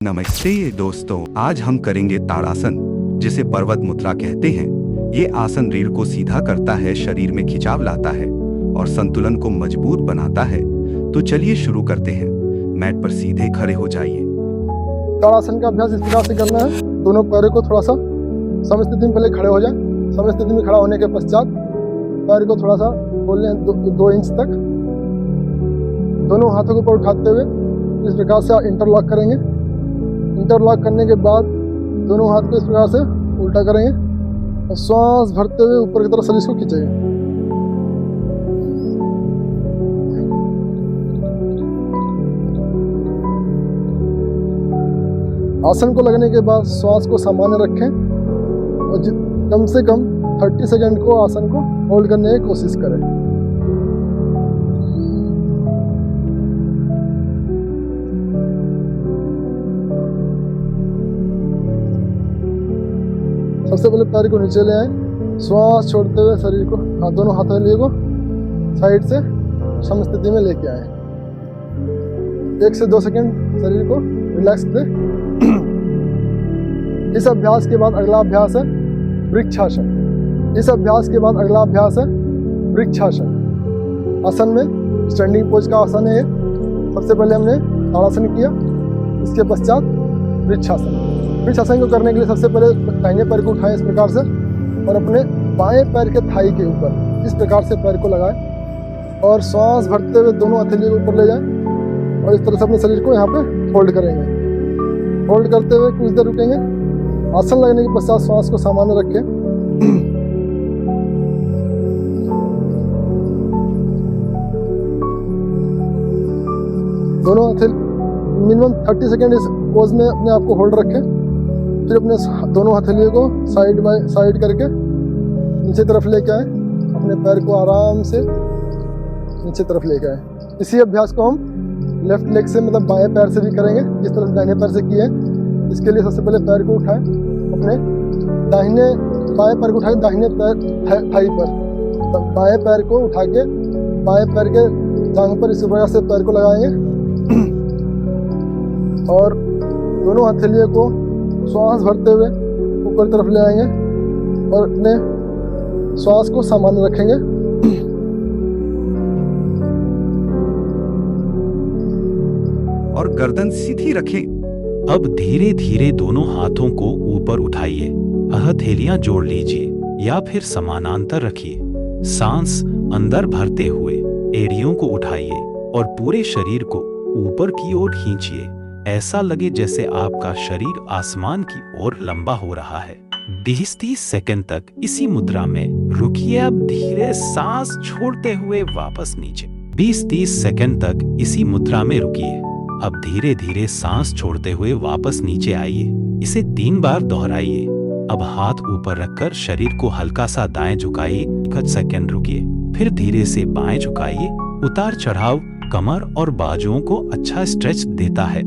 नमस्ते दोस्तों, आज हम करेंगे ताड़ासन, जिसे पर्वत मुद्रा कहते हैं। ये आसन रीढ़ को सीधा करता है, शरीर में खिंचाव लाता है और संतुलन को मजबूत बनाता है। तो चलिए शुरू करते हैं। मैट पर सीधे खड़े हो जाइए। ताड़ासन का अभ्यास इस प्रकार से करना है। दोनों पैरों को थोड़ा सा समस्थिति में पहले खड़े हो जाएं। समस्थिति में खड़ा होने के पश्चात पैर को थोड़ा सा खोल लें 2 इंच तक। दोनों हाथों को ऊपर उठाते हुए इस प्रकार से इंटरलॉक करेंगे। इंटरलॉक करने के बाद दोनों हाथ को इस प्रकार से उल्टा करेंगे और श्वास भरते हुए ऊपर की तरफ शरीर को खींचेंगे। आसन को लगने के बाद श्वास को सामान्य रखें और कम से कम 30 सेकंड को आसन को होल्ड करने की कोशिश करें। सबसे पहले पैर को नीचे ले आए, श्वास छोड़ते हुए शरीर को दोनों हथेलियों को साइड से समस्थिति में लेके आए। 1 से 2 सेकंड शरीर को रिलैक्स दें। इस अभ्यास के बाद अगला अभ्यास है वृक्षासन। इस अभ्यास के बाद अगला अभ्यास है वृक्षासन। आसन में स्टैंडिंग पोज का आसन है। सबसे पहले हमने ताड़ासन किया, इसके पश्चात वृक्षासन। वृक्षासन को करने के लिए सबसे पहले दाहिने पैर को उठाएं इस प्रकार से और अपने बाएं पैर के थाई के ऊपर इस प्रकार से पैर को लगाएं और श्वास भरते हुए दोनों हथेलियों को ऊपर ले जाएं और इस तरह से अपने शरीर को यहाँ पे होल्ड करेंगे। होल्ड करते हुए कुछ देर रुकेंगे। आसन लगने के पश्चात श्वास को सामान्य रखें। दोनों मिनिमम 30 सेकेंड इस पोज में अपने आप को होल्ड रखें। फिर अपने दोनों हथेलियों को साइड बाय साइड करके नीचे तरफ लेके आए। अपने पैर को आराम से नीचे तरफ लेके आए। इसी अभ्यास को हम लेफ्ट लेग से मतलब बाएं पैर से भी करेंगे, जिस तरह दाहिने पैर से किए। इसके लिए सबसे पहले पैर को उठाएं, अपने बाएं पैर को उठाए दाहिने पैर थाई पर, बाएं पैर को उठा के बाएं पैर के जांघ पर इस प्रकार से पैर को लगाएंगे और दोनों हथेलियों को श्वास भरते हुए ऊपर तरफ ले आएंगे और अपने श्वास को सामान्य रखेंगे। और गर्दन सीधी रखें। अब धीरे धीरे दोनों हाथों को ऊपर उठाइए, हथेलियां जोड़ लीजिए या फिर समानांतर रखिए। सांस अंदर भरते हुए एड़ियों को उठाइए और पूरे शरीर को ऊपर की ओर खींचिए। ऐसा लगे जैसे आपका शरीर आसमान की ओर लंबा हो रहा है। 20-30 सेकंड तक इसी मुद्रा में रुकिए। अब धीरे सांस छोड़ते हुए वापस नीचे। 20-30 सेकंड तक इसी मुद्रा में रुकिए। अब धीरे धीरे सांस छोड़ते हुए वापस नीचे आइए। इसे 3 बार दोहराइए। अब हाथ ऊपर रखकर शरीर को हल्का सा दाएं झुकाइए। 1 सेकंड रुकिए, फिर धीरे से बाएं झुकाइए। उतार चढ़ाव कमर और बाजुओं को अच्छा स्ट्रेच देता है।